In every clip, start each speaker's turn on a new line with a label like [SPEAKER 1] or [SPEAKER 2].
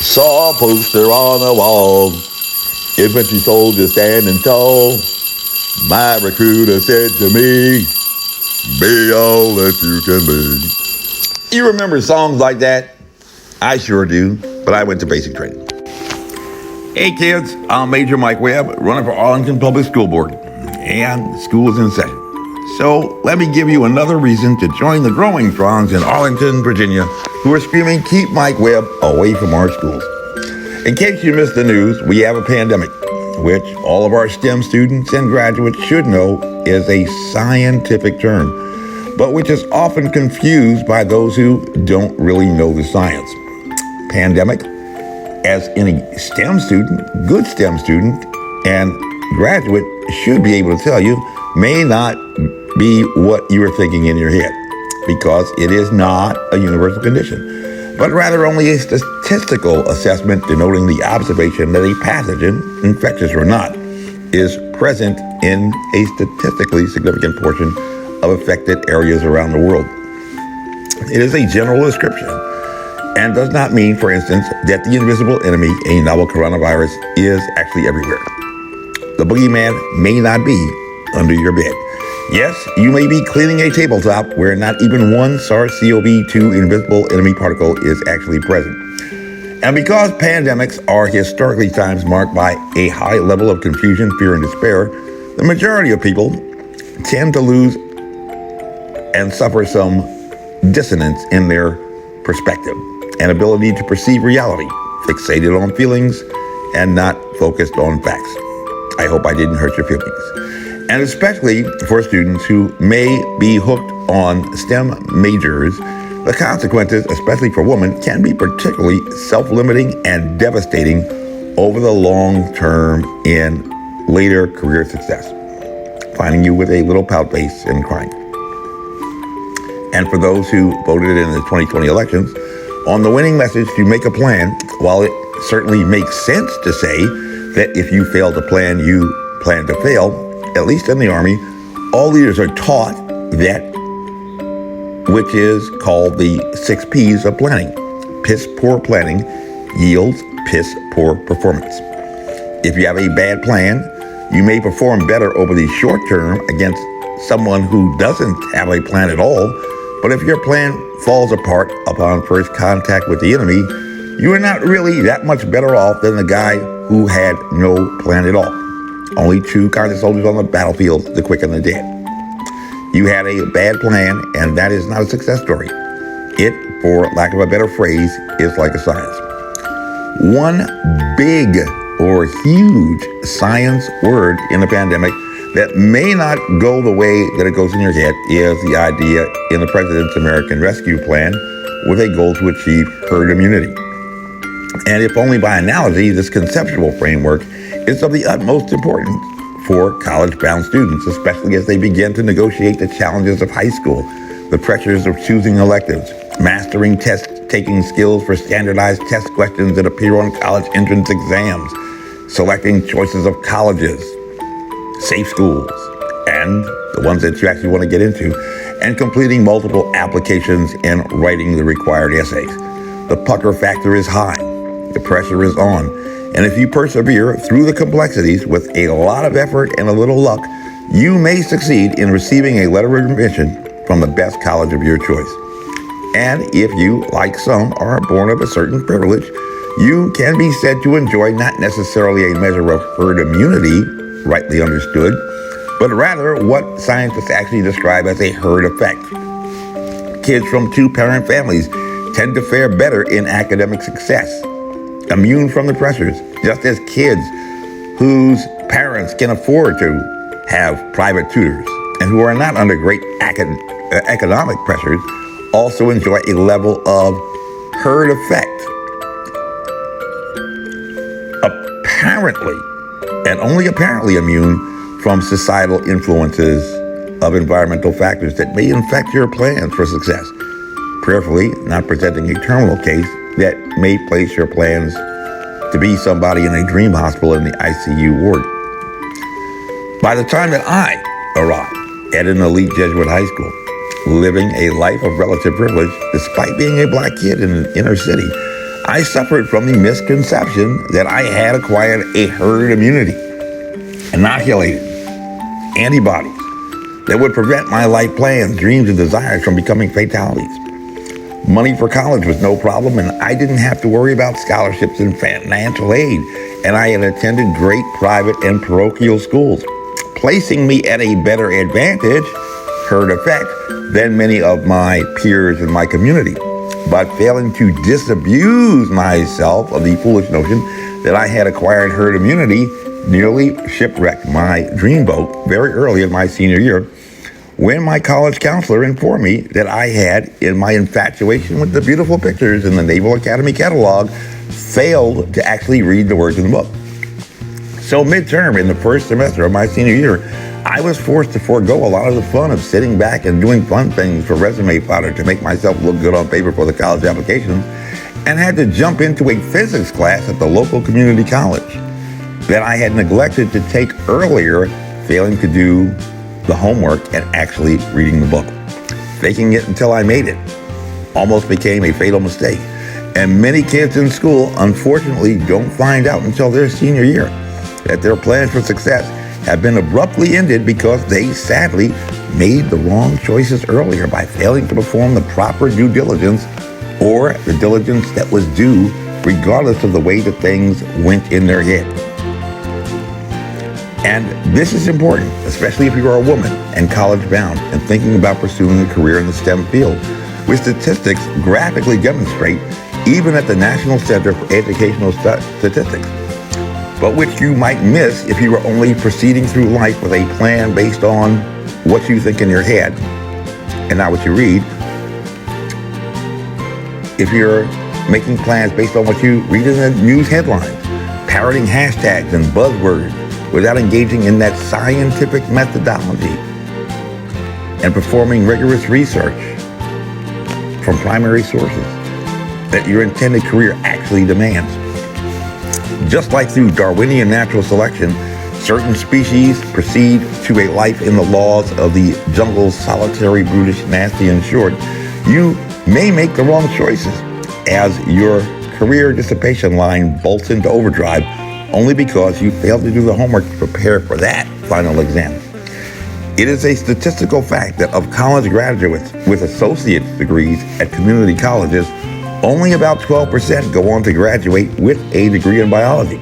[SPEAKER 1] Saw a poster on the wall, infantry soldier standing tall. My recruiter said to me, be all that you can be. You remember songs like that? I sure do, but I went to basic training. Hey kids, I'm Major Mike Webb, running for Arlington Public School Board, and school is in session. So let me give you another reason to join the growing throngs in Arlington, Virginia, who are screaming, keep Mike Webb away from our schools. In case you missed the news, we have a pandemic, which all of our STEM students and graduates should know is a scientific term, but which is often confused by those who don't really know the science. Pandemic, as any STEM student, good STEM student, and graduate should be able to tell you, may not be what you are thinking in your head, because it is not a universal condition, but rather only a statistical assessment denoting the observation that a pathogen, infectious or not, is present in a statistically significant portion of affected areas around the world. It is a general description and does not mean, for instance, that the invisible enemy, a novel coronavirus, is actually everywhere. The boogeyman may not be under your bed. Yes, you may be cleaning a tabletop where not even one SARS-CoV-2 invisible enemy particle is actually present. And because pandemics are historically times marked by a high level of confusion, fear, and despair, the majority of people tend to lose and suffer some dissonance in their perspective and ability to perceive reality, fixated on feelings and not focused on facts. I hope I didn't hurt your feelings. And especially for students who may be hooked on STEM majors, the consequences, especially for women, can be particularly self-limiting and devastating over the long term in later career success, finding you with a little pout face and crying. And for those who voted in the 2020 elections, on the winning message to make a plan, while it certainly makes sense to say that if you fail to plan, you plan to fail, at least in the Army, all leaders are taught that, which is called the 6 P's of planning. Piss poor planning yields piss poor performance. If you have a bad plan, you may perform better over the short term against someone who doesn't have a plan at all. But if your plan falls apart upon first contact with the enemy, you are not really that much better off than the guy who had no plan at all. Only 2 kinds of soldiers on the battlefield, the quick and the dead. You had a bad plan, and that is not a success story. It, for lack of a better phrase, is like a science. One big or huge science word in the pandemic that may not go the way that it goes in your head is the idea in the President's American Rescue Plan with a goal to achieve herd immunity. And if only by analogy, this conceptual framework is of the utmost importance for college-bound students, especially as they begin to negotiate the challenges of high school, the pressures of choosing electives, mastering test-taking skills for standardized test questions that appear on college entrance exams, selecting choices of colleges, safe schools, and the ones that you actually want to get into, and completing multiple applications and writing the required essays. The pucker factor is high. The pressure is on. And if you persevere through the complexities with a lot of effort and a little luck, you may succeed in receiving a letter of admission from the best college of your choice. And if you, like some, are born of a certain privilege, you can be said to enjoy not necessarily a measure of herd immunity, rightly understood, but rather what scientists actually describe as a herd effect. Kids from 2-parent families tend to fare better in academic success, immune from the pressures, just as kids whose parents can afford to have private tutors and who are not under great economic pressures also enjoy a level of herd effect. Apparently, and only apparently immune from societal influences of environmental factors that may infect your plans for success, prayerfully not presenting a terminal case that may place your plans to be somebody in a dream hospital in the ICU ward. By the time that I arrived at an elite Jesuit high school, living a life of relative privilege despite being a black kid in an inner city, I suffered from the misconception that I had acquired a herd immunity, inoculated antibodies that would prevent my life plans, dreams, and desires from becoming fatalities. Money for college was no problem, and I didn't have to worry about scholarships and financial aid, and I had attended great private and parochial schools, placing me at a better advantage, herd effect, than many of my peers in my community, but failing to disabuse myself of the foolish notion that I had acquired herd immunity nearly shipwrecked my dreamboat very early in my senior year, when my college counselor informed me that I had, in my infatuation with the beautiful pictures in the Naval Academy catalog, failed to actually read the words in the book. So midterm, in the first semester of my senior year, I was forced to forego a lot of the fun of sitting back and doing fun things for resume fodder to make myself look good on paper for the college applications, and had to jump into a physics class at the local community college that I had neglected to take earlier, failing to do the homework and actually reading the book. Faking it until I made it almost became a fatal mistake. And many kids in school, unfortunately, don't find out until their senior year that their plans for success have been abruptly ended because they sadly made the wrong choices earlier by failing to perform the proper due diligence, or the diligence that was due regardless of the way that things went in their head. And this is important, especially if you are a woman and college-bound and thinking about pursuing a career in the STEM field, which statistics graphically demonstrate even at the National Center for Educational Statistics, but which you might miss if you are only proceeding through life with a plan based on what you think in your head and not what you read. If you're making plans based on what you read in the news headlines, parroting hashtags and buzzwords, without engaging in that scientific methodology and performing rigorous research from primary sources that your intended career actually demands. Just like through Darwinian natural selection, certain species proceed to a life in the laws of the jungle's solitary, brutish, nasty, and short, you may make the wrong choices as your career dissipation line bolts into overdrive only because you failed to do the homework to prepare for that final exam. It is a statistical fact that of college graduates with associate's degrees at community colleges, only about 12% go on to graduate with a degree in biology.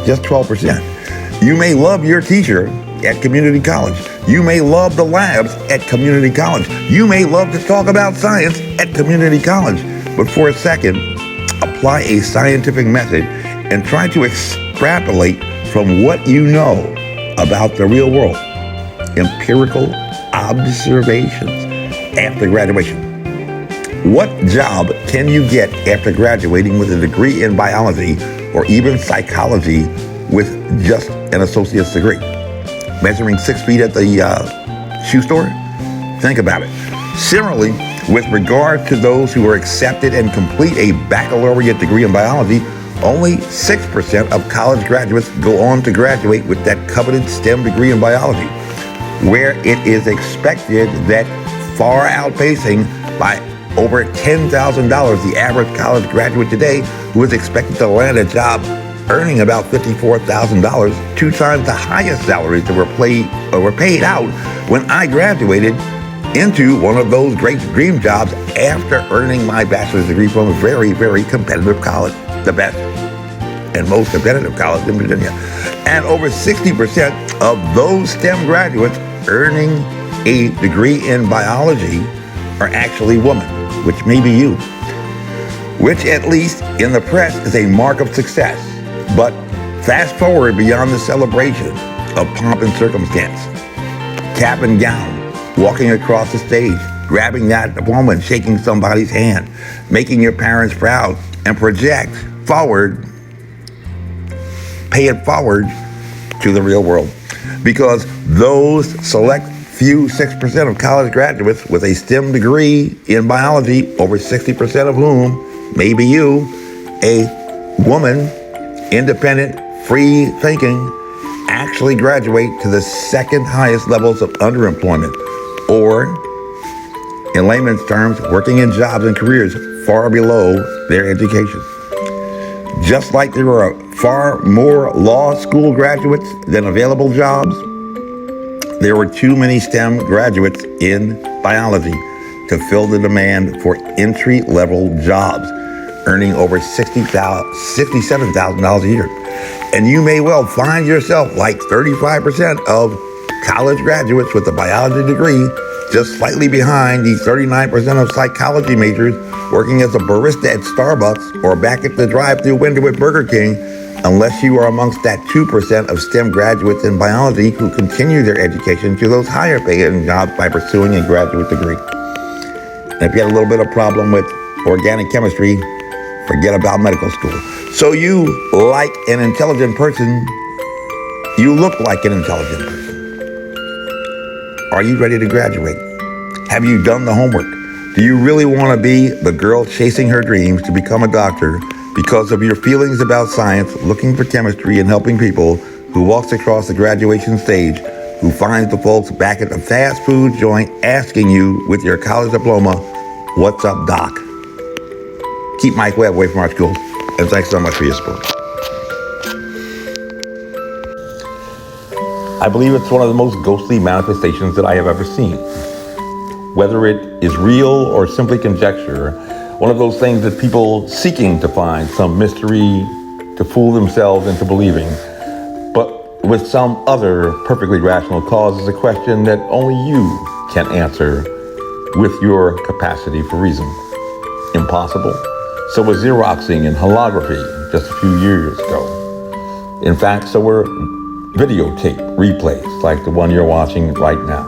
[SPEAKER 1] Just 12%. You may love your teacher at community college. You may love the labs at community college. You may love to talk about science at community college. But for a second, apply a scientific method and try to extrapolate from what you know about the real world. Empirical observations after graduation. What job can you get after graduating with a degree in biology or even psychology with just an associate's degree? Measuring 6 feet at the shoe store? Think about it. Similarly, with regard to those who are accepted and complete a baccalaureate degree in biology, only 6% of college graduates go on to graduate with that coveted STEM degree in biology, where it is expected that far outpacing by over $10,000 the average college graduate today who is expected to land a job earning about $54,000, 2 times the highest salaries that were paid out when I graduated into one of those great dream jobs after earning my bachelor's degree from a very, very competitive college, the best and most competitive college in Virginia. And over 60% of those STEM graduates earning a degree in biology are actually women, which may be you, which at least in the press is a mark of success. But fast forward beyond the celebration of pomp and circumstance, cap and gown, walking across the stage, grabbing that diploma and shaking somebody's hand, making your parents proud, and project forward, pay it forward to the real world. Because those select few 6% of college graduates with a STEM degree in biology, over 60% of whom may be you, a woman, independent, free thinking, actually graduate to the second highest levels of underemployment, or in layman's terms, working in jobs and careers far below their education. Just like there are far more law school graduates than available jobs, there were too many STEM graduates in biology to fill the demand for entry-level jobs, earning over $67,000 a year. And you may well find yourself like 35% of college graduates with a biology degree, just slightly behind the 39% of psychology majors working as a barista at Starbucks or back at the drive-thru window at Burger King, unless you are amongst that 2% of STEM graduates in biology who continue their education to those higher paying jobs by pursuing a graduate degree. And if you had a little bit of problem with organic chemistry, forget about medical school. So you, like an intelligent person, you look like an intelligent person. Are you ready to graduate? Have you done the homework? Do you really want to be the girl chasing her dreams to become a doctor because of your feelings about science, looking for chemistry and helping people, who walks across the graduation stage, who finds the folks back at the fast food joint asking you with your college diploma, "What's up, doc?" Keep Mike Webb away from our schools. And thanks so much for your support. I believe it's one of the most ghostly manifestations that I have ever seen. Whether it is real or simply conjecture, one of those things that people seeking to find some mystery to fool themselves into believing, but with some other perfectly rational cause, is a question that only you can answer with your capacity for reason. Impossible? So was Xeroxing and holography just a few years ago. In fact, so were videotape replays like the one you're watching right now.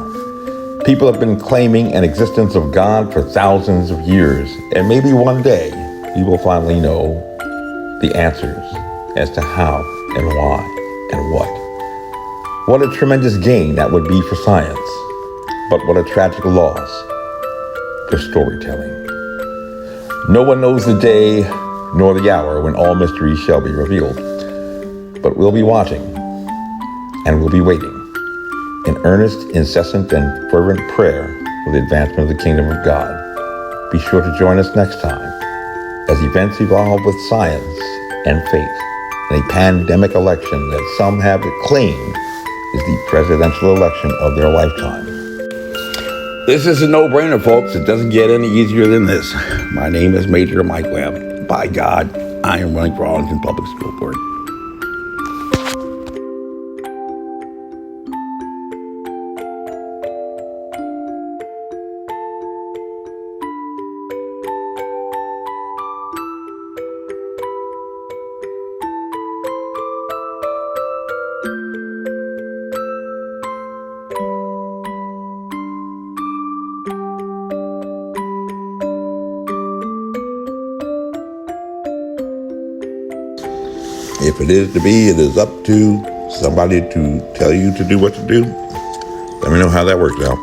[SPEAKER 1] People have been claiming an existence of God for thousands of years, and maybe one day we will finally know the answers as to how and why and what. What a tremendous gain that would be for science, but what a tragic loss for storytelling. No one knows the day nor the hour when all mysteries shall be revealed, but we'll be watching and we'll be waiting in earnest, incessant, and fervent prayer for the advancement of the kingdom of God. Be sure to join us next time as events evolve with science and faith in a pandemic election that some have claimed is the presidential election of their lifetime. This is a no-brainer, folks. It doesn't get any easier than this. My name is Major Mike Webb. By God, I am running for Arlington Public School Board. If it is to be, it is up to somebody to tell you to do what to do. Let me know how that works out.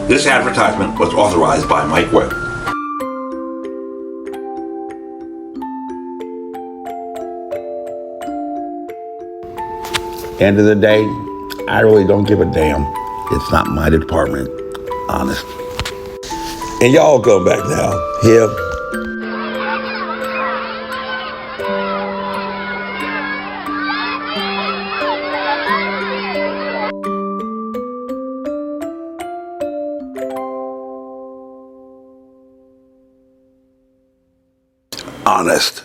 [SPEAKER 1] This advertisement was authorized by Mike Webb. End of the day, I really don't give a damn. It's not my department, honest. And y'all come back now. Here.
[SPEAKER 2] honest.